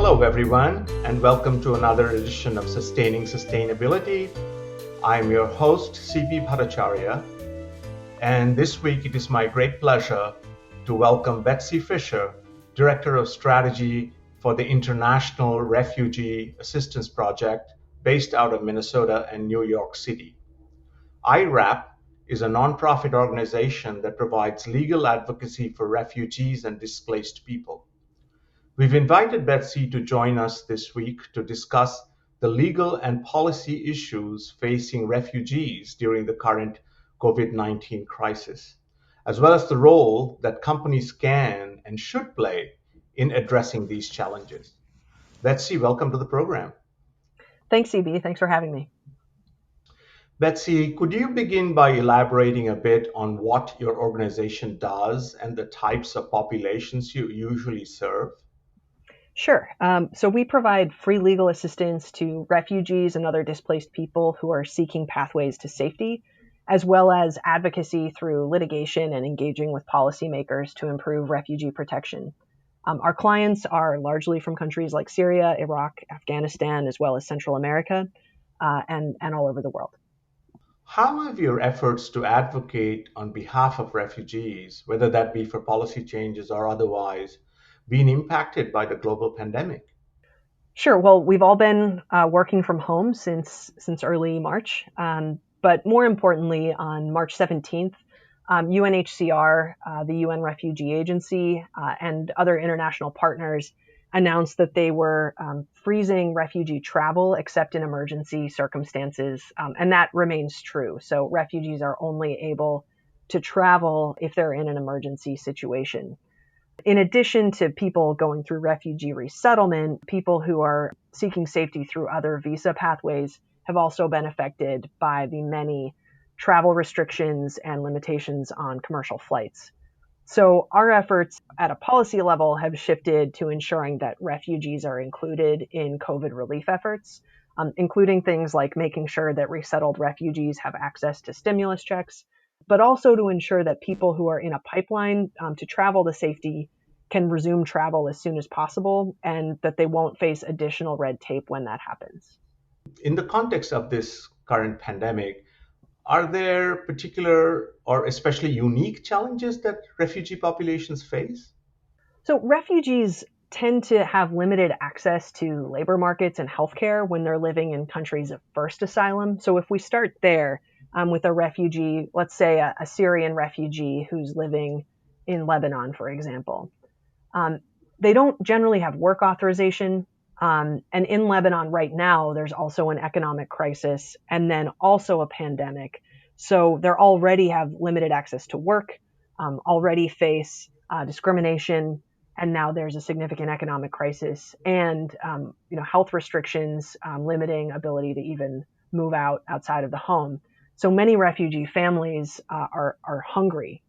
Hello, everyone, and welcome to another edition of Sustaining Sustainability. I'm your host, CB Bhattacharya, and this week it is my great pleasure to welcome Betsy Fisher, Director of Strategy for the International Refugee Assistance Project, based out of Minnesota and New York City. IRAP is a nonprofit organization that provides legal advocacy for refugees and displaced people. We've invited Betsy to join us this week to discuss the legal and policy issues facing refugees during the current COVID-19 crisis, as well as the role that companies can and should play in addressing these challenges. Betsy, welcome to the program. Thanks, CB. Thanks for having me. Betsy, could you begin by elaborating a bit on what your organization does and the types of populations you usually serve? Sure. So we provide free legal assistance to refugees and other displaced people who are seeking pathways to safety, as well as advocacy through litigation and engaging with policymakers to improve refugee protection. Our clients are largely from countries like Syria, Iraq, Afghanistan, as well as Central America, and all over the world. How have your efforts to advocate on behalf of refugees, whether that be for policy changes or otherwise, been impacted by the global pandemic? Sure. Well, we've all been working from home since early March. But more importantly, on March 17th, UNHCR, the UN Refugee Agency, and other international partners announced that they were freezing refugee travel except in emergency circumstances. And that remains true. So refugees are only able to travel if they're in an emergency situation. In addition to people going through refugee resettlement, people who are seeking safety through other visa pathways have also been affected by the many travel restrictions and limitations on commercial flights. So our efforts at a policy level have shifted to ensuring that refugees are included in COVID relief efforts, including things like making sure that resettled refugees have access to stimulus checks, but also to ensure that people who are in a pipeline to travel to safety can resume travel as soon as possible and that they won't face additional red tape when that happens. In the context of this current pandemic, are there particular or especially unique challenges that refugee populations face? So refugees tend to have limited access to labor markets and healthcare when they're living in countries of first asylum. So if we start there with a refugee, let's say a Syrian refugee who's living in Lebanon, for example, they don't generally have work authorization. And in Lebanon right now, there's also an economic crisis and then also a pandemic. So they already have limited access to work, already face discrimination, and now there's a significant economic crisis and health restrictions limiting ability to even move outside of the home. So many refugee families are hungry,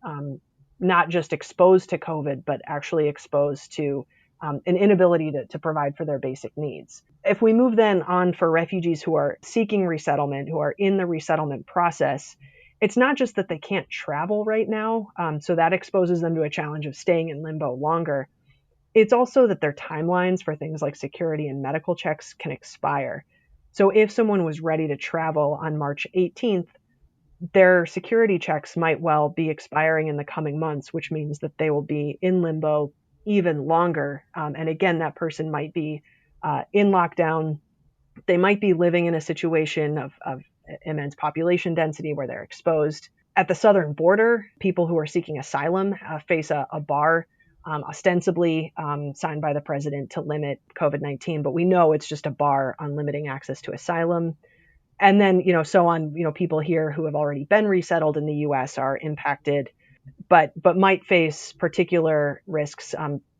not just exposed to COVID, but actually exposed to an inability to provide for their basic needs. If we move then on for refugees who are seeking resettlement, who are in the resettlement process, it's not just that they can't travel right now, so that exposes them to a challenge of staying in limbo longer. It's also that their timelines for things like security and medical checks can expire. So if someone was ready to travel on March 18th, their security checks might well be expiring in the coming months, which means that they will be in limbo even longer. And again, that person might be in lockdown. They might be living in a situation of immense population density where they're exposed. At the southern border, people who are seeking asylum face a bar ostensibly signed by the president to limit COVID-19, but we know it's just a bar on limiting access to asylum. And then, so on, people here who have already been resettled in the U.S. are impacted, but might face particular risks.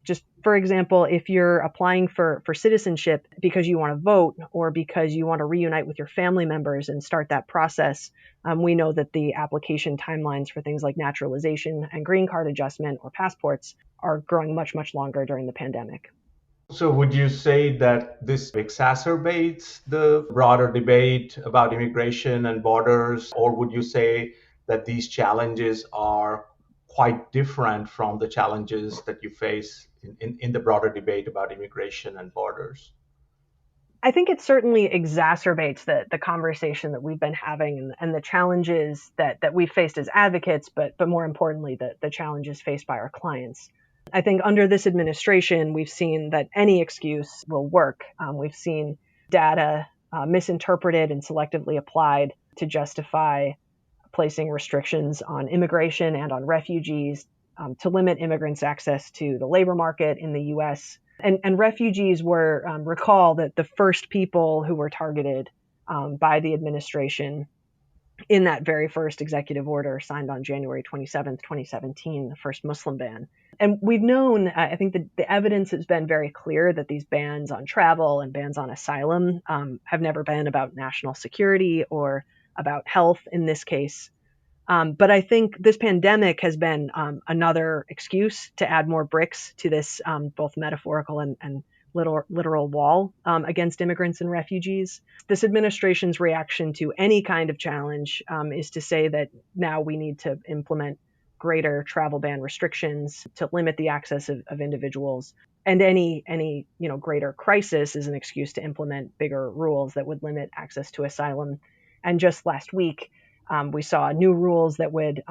Just for example, if you're applying for citizenship because you want to vote or because you want to reunite with your family members and start that process, we know that the application timelines for things like naturalization and green card adjustment or passports are growing much, much longer during the pandemic. So would you say that this exacerbates the broader debate about immigration and borders, or would you say that these challenges are quite different from the challenges that you face in the broader debate about immigration and borders? I think it certainly exacerbates the conversation that we've been having and the challenges that we've faced as advocates, but more importantly, the challenges faced by our clients. I think under this administration, we've seen that any excuse will work. We've seen data misinterpreted and selectively applied to justify placing restrictions on immigration and on refugees, to limit immigrants' access to the labor market in the U.S. And refugees were, recall that the first people who were targeted by the administration in that very first executive order signed on January 27th, 2017, the first Muslim ban. And we've known, I think the evidence has been very clear that these bans on travel and bans on asylum have never been about national security or about health in this case. But I think this pandemic has been another excuse to add more bricks to this both metaphorical and literal wall against immigrants and refugees. This administration's reaction to any kind of challenge is to say that now we need to implement greater travel ban restrictions to limit the access of individuals. And any greater crisis is an excuse to implement bigger rules that would limit access to asylum. And just last week, we saw new rules that would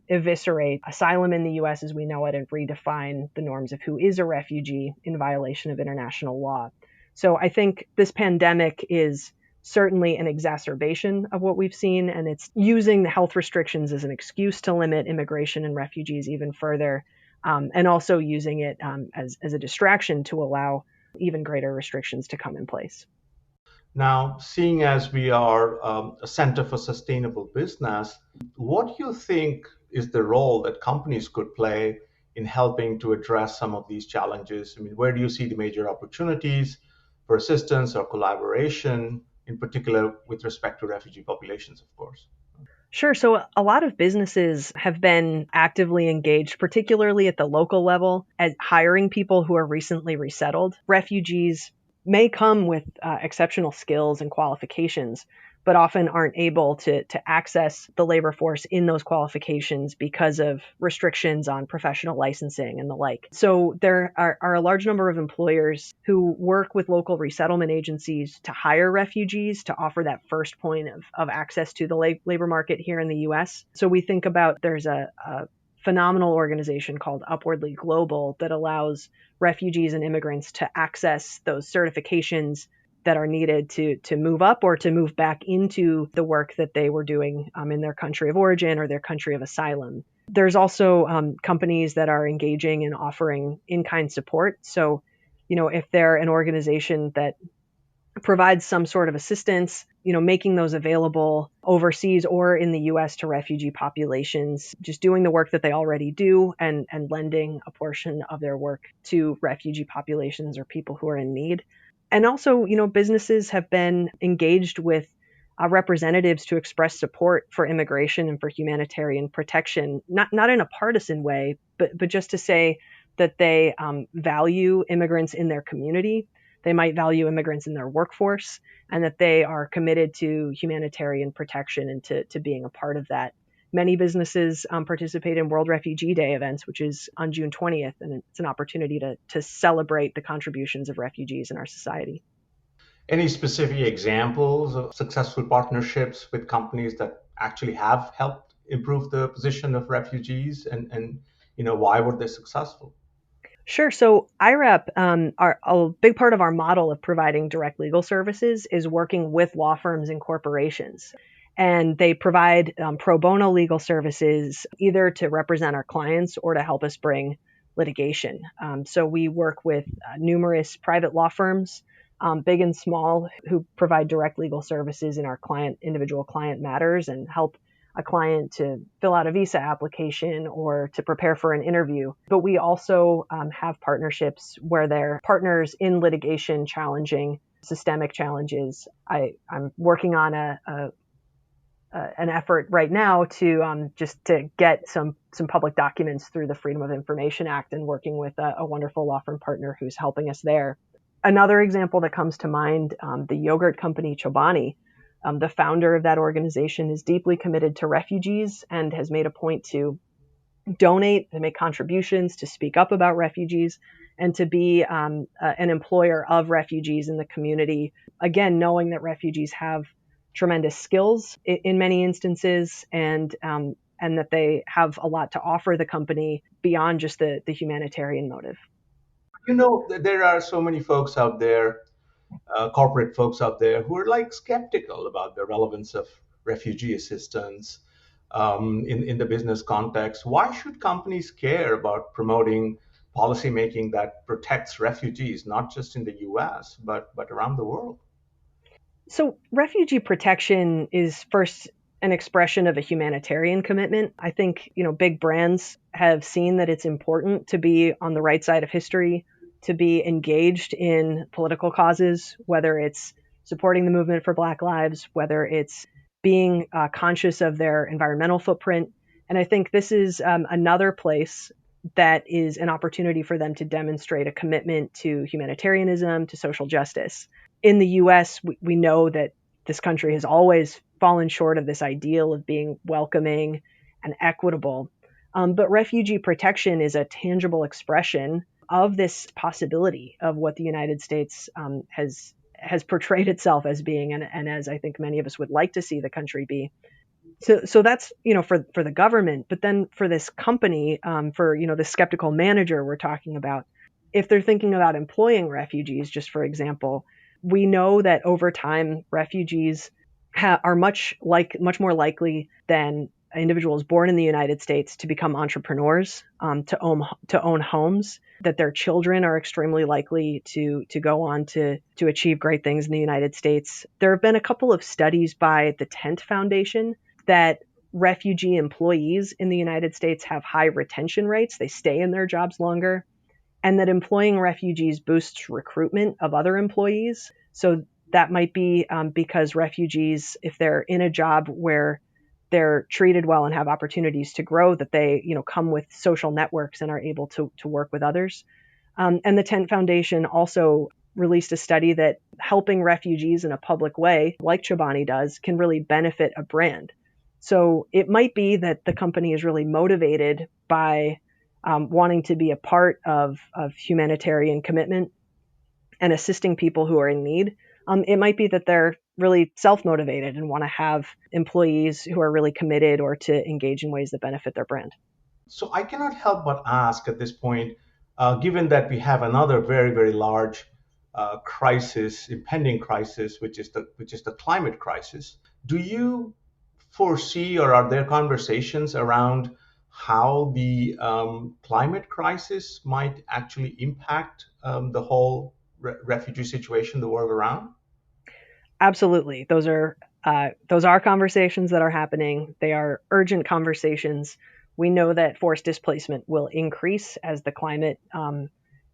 eviscerate asylum in the U.S. as we know it and redefine the norms of who is a refugee in violation of international law. So I think this pandemic is certainly an exacerbation of what we've seen, and it's using the health restrictions as an excuse to limit immigration and refugees even further, and also using it as a distraction to allow even greater restrictions to come in place. Now, seeing as we are a center for sustainable business, what do you think is the role that companies could play in helping to address some of these challenges? I mean, where do you see the major opportunities for assistance or collaboration, in particular with respect to refugee populations, of course? Sure. So a lot of businesses have been actively engaged, particularly at the local level, at hiring people who are recently resettled. Refugees may come with exceptional skills and qualifications, but often aren't able to access the labor force in those qualifications because of restrictions on professional licensing and the like. So there are a large number of employers who work with local resettlement agencies to hire refugees to offer that first point of access to the labor market here in the U.S. So we think about there's a phenomenal organization called Upwardly Global that allows refugees and immigrants to access those certifications that are needed to move up or to move back into the work that they were doing in their country of origin or their country of asylum. There's also companies that are engaging and offering in-kind support. So, if they're an organization that provides some sort of assistance, making those available overseas or in the U.S. to refugee populations, just doing the work that they already do and lending a portion of their work to refugee populations or people who are in need. And also, businesses have been engaged with representatives to express support for immigration and for humanitarian protection, not in a partisan way, but just to say that they value immigrants in their community. They might value immigrants in their workforce, and that they are committed to humanitarian protection and to being a part of that. Many businesses participate in World Refugee Day events, which is on June 20th, and it's an opportunity to celebrate the contributions of refugees in our society. Any specific examples of successful partnerships with companies that actually have helped improve the position of refugees, and why were they successful? Sure. So IRAP, a big part of our model of providing direct legal services is working with law firms and corporations. And they provide pro bono legal services either to represent our clients or to help us bring litigation. So we work with numerous private law firms, big and small, who provide direct legal services in our individual client matters and help a client to fill out a visa application or to prepare for an interview. But we also have partnerships where they're partners in litigation challenging systemic challenges. I'm working on an effort right now to just to get some public documents through the Freedom of Information Act, and working with a wonderful law firm partner who's helping us there. Another example that comes to mind, the yogurt company Chobani. The founder of that organization is deeply committed to refugees and has made a point to donate, to make contributions, to speak up about refugees. and to be an employer of refugees in the community. Again, knowing that refugees have tremendous skills in many instances, and that they have a lot to offer the company beyond just the humanitarian motive. There are so many folks out there, corporate folks out there, who are like skeptical about the relevance of refugee assistance in the business context. Why should companies care about promoting policy making that protects refugees, not just in the US, but around the world? So, refugee protection is first an expression of a humanitarian commitment. I think, big brands have seen that it's important to be on the right side of history, to be engaged in political causes, whether it's supporting the movement for Black lives, whether it's being conscious of their environmental footprint. And I think this is another place that is an opportunity for them to demonstrate a commitment to humanitarianism, to social justice. In the US, we know that this country has always fallen short of this ideal of being welcoming and equitable. But refugee protection is a tangible expression of this possibility of what the United States has portrayed itself as being, and as I think many of us would like to see the country be. So that's for the government, but then for this company, for the skeptical manager we're talking about, if they're thinking about employing refugees, just for example, we know that over time refugees are much more likely than individuals born in the United States to become entrepreneurs, to own homes. That their children are extremely likely to go on to achieve great things in the United States. There have been a couple of studies by the Tent Foundation that refugee employees in the United States have high retention rates. They stay in their jobs longer, and that employing refugees boosts recruitment of other employees. So that might be because refugees, if they're in a job where they're treated well and have opportunities to grow, that they come with social networks and are able to work with others. And the Tent Foundation also released a study that helping refugees in a public way, like Chobani does, can really benefit a brand. So it might be that the company is really motivated by wanting to be a part of humanitarian commitment and assisting people who are in need. It might be that they're really self-motivated and want to have employees who are really committed or to engage in ways that benefit their brand. So I cannot help but ask at this point, given that we have another very, very large crisis, impending crisis, which is the climate crisis, do you foresee, or are there conversations around how the climate crisis might actually impact the whole refugee situation the world around? Absolutely, those are conversations that are happening. They are urgent conversations. We know that forced displacement will increase as the climate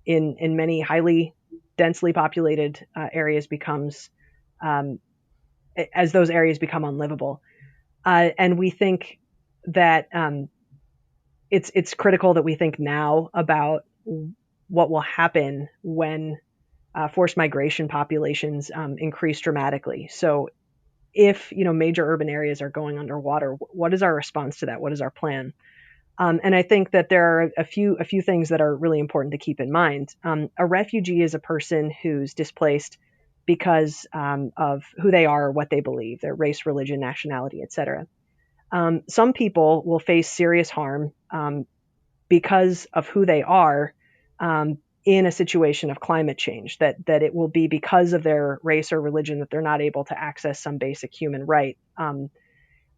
in many highly densely populated areas becomes as those areas become unlivable. And we think that it's critical that we think now about what will happen when forced migration populations increase dramatically. So if major urban areas are going underwater, what is our response to that? What is our plan? And I think that there are a few things that are really important to keep in mind. A refugee is a person who's displaced because of who they are, or what they believe, their race, religion, nationality, etc. Some people will face serious harm because of who they are in a situation of climate change, that it will be because of their race or religion that they're not able to access some basic human right.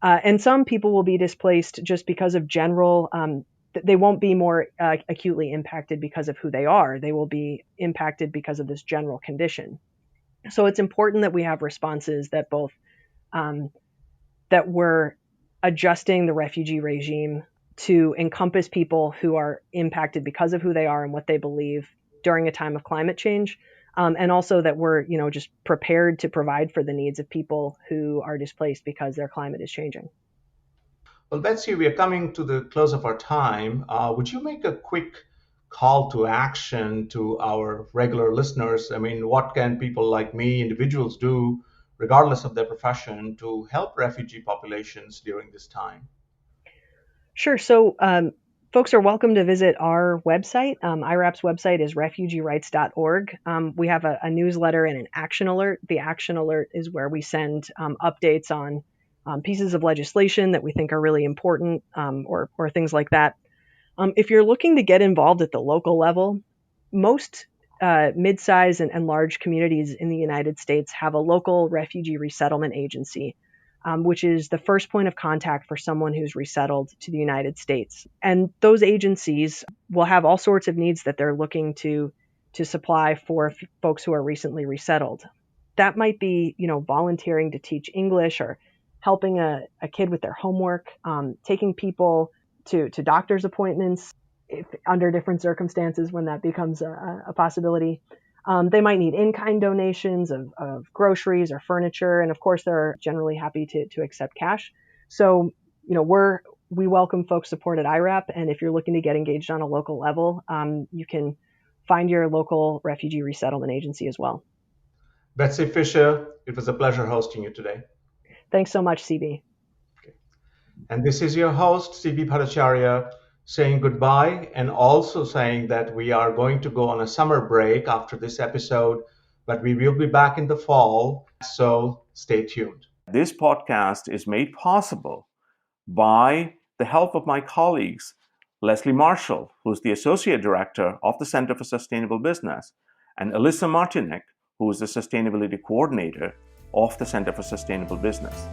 And some people will be displaced just because of general, they won't be more acutely impacted because of who they are. They will be impacted because of this general condition. So it's important that we have responses that both, that we're adjusting the refugee regime to encompass people who are impacted because of who they are and what they believe during a time of climate change. And also that we're, just prepared to provide for the needs of people who are displaced because their climate is changing. Well, Betsy, we are coming to the close of our time. Would you make a quick call to action to our regular listeners? I mean, what can people like me, individuals, do, regardless of their profession, to help refugee populations during this time? Sure. So Folks are welcome to visit our website. IRAP's website is refugeerights.org. We have a newsletter and an action alert. The action alert is where we send updates on pieces of legislation that we think are really important, or things like that. If you're looking to get involved at the local level, most mid-size and large communities in the United States have a local refugee resettlement agency, which is the first point of contact for someone who's resettled to the United States. And those agencies will have all sorts of needs that they're looking to supply for folks who are recently resettled. That might be, volunteering to teach English, or helping a kid with their homework, taking people to doctor's appointments, if under different circumstances when that becomes a possibility. They might need in-kind donations of groceries or furniture, and of course they're generally happy to accept cash. So, we welcome folks' support at IRAP, and if you're looking to get engaged on a local level, you can find your local refugee resettlement agency as well. Betsy Fisher, it was a pleasure hosting you today. Thanks so much, CB. Okay. And this is your host, CB Bhattacharya, saying goodbye, and also saying that we are going to go on a summer break after this episode, but we will be back in the fall, so stay tuned. This podcast is made possible by the help of my colleagues, Leslie Marshall, who's the Associate Director of the Center for Sustainable Business, and Alyssa Martinek, who is the Sustainability Coordinator of the Center for Sustainable Business.